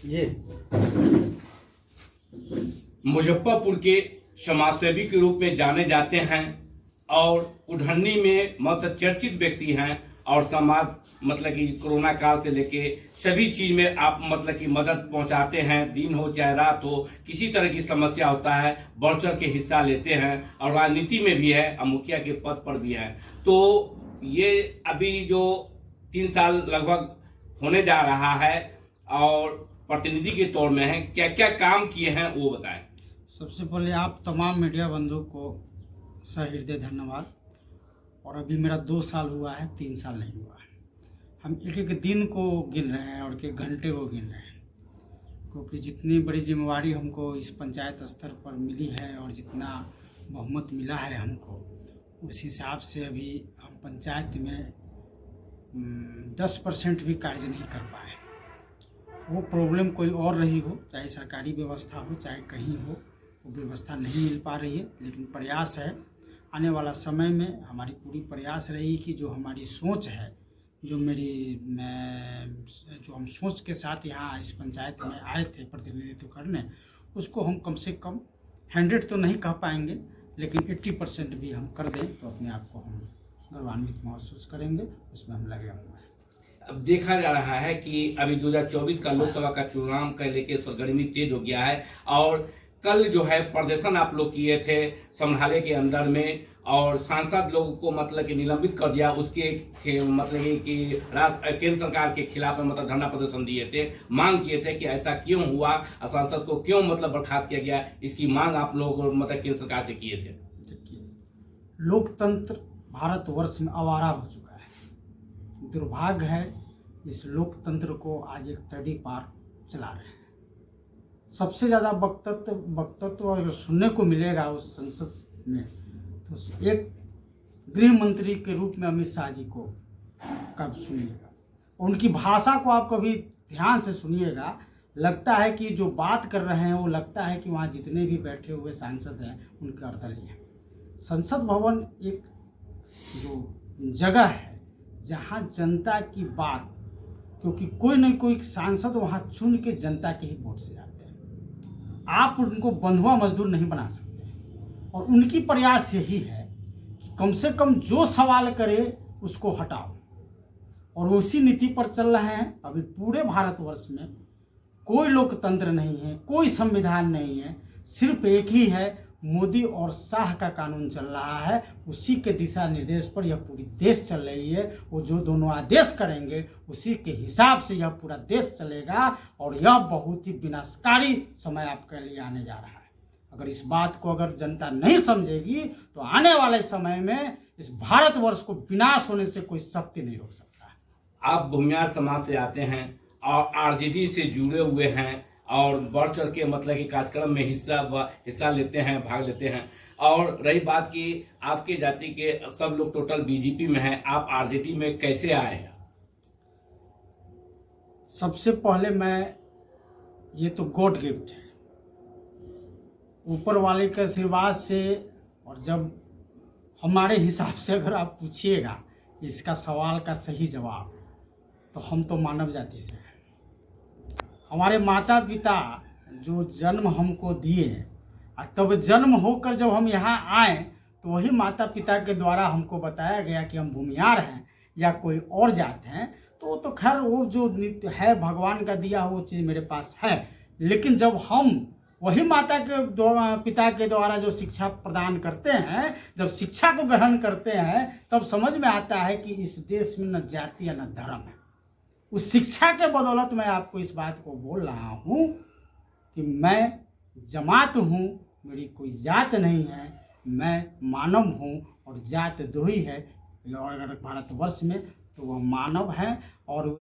ये मुजफ्फरपुर के समाजसेवी के रूप में जाने जाते हैं और उढ़नी में मतलब चर्चित व्यक्ति हैं और समाज मतलब कि कोरोना काल से लेके सभी चीज में आप मतलब कि मदद पहुंचाते हैं। दिन हो चाहे रात हो, किसी तरह की समस्या होता है बढ़ चढ़ के हिस्सा लेते हैं और राजनीति में भी है और मुखिया के पद पर भी है। तो ये अभी जो 3 साल लगभग होने जा रहा है और प्रतिनिधि के तौर में है, क्या क्या काम किए हैं वो बताएं। सबसे पहले आप तमाम मीडिया बंधुओं को सहृदय धन्यवाद। और अभी मेरा 2 साल हुआ है, 3 साल नहीं हुआ है। हम एक एक दिन को गिन रहे हैं और एक एक घंटे को गिन रहे हैं, क्योंकि जितनी बड़ी जिम्मेवारी हमको इस पंचायत स्तर पर मिली है और जितना बहुमत मिला है हमको, उस हिसाब से अभी हम पंचायत में 10% भी कार्य नहीं कर पाए। वो प्रॉब्लम कोई और रही हो, चाहे सरकारी व्यवस्था हो चाहे कहीं हो, वो व्यवस्था नहीं मिल पा रही है। लेकिन प्रयास है, आने वाला समय में हमारी पूरी प्रयास रही कि जो हमारी सोच है, जो हम सोच के साथ यहाँ इस पंचायत में आए थे प्रतिनिधित्व करने, उसको हम कम से कम 100 तो नहीं कह पाएंगे, लेकिन 80% भी हम कर दें तो अपने आप को हम गौरवान्वित महसूस करेंगे। उसमें हम लगे हुए हैं। अब देखा जा रहा है कि अभी 2024 का लोकसभा का चुनाव का लेके सरगर्मी तेज हो गया है और कल जो है प्रदर्शन आप लोग किए थे संग्रहालय के अंदर में और सांसद लोगों को मतलब कि निलंबित कर दिया, उसके मतलब कि केंद्र सरकार के खिलाफ मतलब धरना प्रदर्शन दिए थे, मांग किए थे कि ऐसा क्यों हुआ और सांसद को क्यों मतलब बर्खास्त किया गया, इसकी मांग आप लोग मतलब केंद्र सरकार से किए थे। लोकतंत्र भारतवर्ष में आवारा हो चुका है। दुर्भाग्य है, इस लोकतंत्र को आज एक तड़ी पार चला रहे हैं। सबसे ज़्यादा वक्तत्व अगर सुनने को मिलेगा उस संसद में, तो एक गृह मंत्री के रूप में अमित शाह जी को कब सुनिएगा, उनकी भाषा को आप कभी ध्यान से सुनिएगा, लगता है कि जो बात कर रहे हैं वो लगता है कि वहाँ जितने भी बैठे हुए सांसद हैं उनके अर्दली हैं। संसद भवन एक जो जगह है जहाँ जनता की बात, क्योंकि कोई न कोई सांसद वहाँ चुन के जनता के ही वोट से जाते हैं, आप उनको बंधुआ मजदूर नहीं बना सकते। और उनकी प्रयास यही है कि कम से कम जो सवाल करे उसको हटाओ, और उसी नीति पर चल रहे हैं। अभी पूरे भारतवर्ष में कोई लोकतंत्र नहीं है, कोई संविधान नहीं है, सिर्फ एक ही है, मोदी और शाह का कानून चल रहा है। उसी के दिशा निर्देश पर यह पूरी देश चल रही है। वो जो दोनों आदेश करेंगे उसी के हिसाब से यह पूरा देश चलेगा और यह बहुत ही विनाशकारी समय आपके लिए आने जा रहा है। अगर इस बात को अगर जनता नहीं समझेगी तो आने वाले समय में इस भारतवर्ष को विनाश होने से कोई शक्ति नहीं रोक सकता। आप भूमियार समाज से आते हैं और आरजेडी से जुड़े हुए हैं और बढ़ चढ़ के मतलब कि कार्यक्रम में हिस्सा लेते हैं, भाग लेते हैं। और रही बात कि आपके जाति के सब लोग टोटल बीजेपी में हैं, आप आरजेडी में कैसे आए हैं? सबसे पहले ये तो गॉड गिफ्ट है, ऊपर वाले के आशीर्वाद से। और जब हमारे हिसाब से अगर आप पूछिएगा इसका सवाल का सही जवाब, तो हम तो मानव जाति से हैं। हमारे माता पिता जो जन्म हमको दिए, तब जन्म होकर जब हम यहाँ आए तो वही माता पिता के द्वारा हमको बताया गया कि हम भूमियार हैं या कोई और जात हैं। तो खैर वो जो नित्य है भगवान का दिया वो चीज़ मेरे पास है। लेकिन जब हम वही माता के पिता के द्वारा जो शिक्षा प्रदान करते हैं, जब शिक्षा को ग्रहण करते हैं, तब समझ में आता है कि इस देश में न जाति या न धर्म है। उस शिक्षा के बदौलत मैं आपको इस बात को बोल रहा हूँ कि मैं जमात हूँ, मेरी कोई जात नहीं है, मैं मानव हूँ और जात दो ही है। और अगर भारतवर्ष में तो वह मानव है और